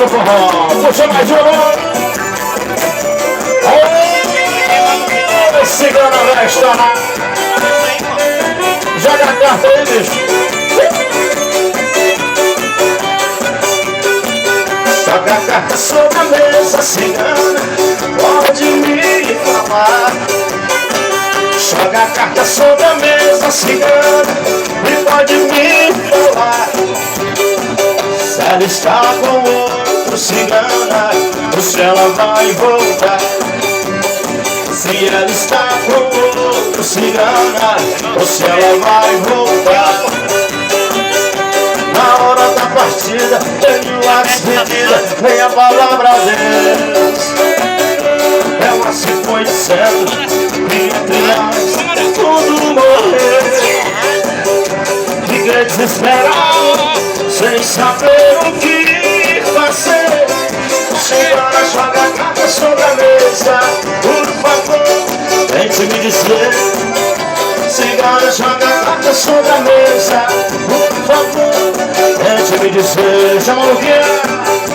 do forró. Puxa mais uma. Cigana resta. Joga a carta aí, bicho. Joga a carta sobre a mesa, cigana. Pode me falar. Joga a carta sobre a mesa, cigana. E pode me falar. Se ela está com outro, cigana, ou se ela vai voltar. Se ela está com outro, cigana, ou se ela vai voltar. Na hora da partida, tenho a despedida, vem a palavra a Deus. Ela se foi dizendo, e entre nós tudo morreu. Fiquei desesperado, sem saber o que fazer. Cigana, joga a carta sobre a mesa, por favor, tente me dizer. Cigana, joga a carta sobre a mesa, por favor, tente me dizer. Chama o que é?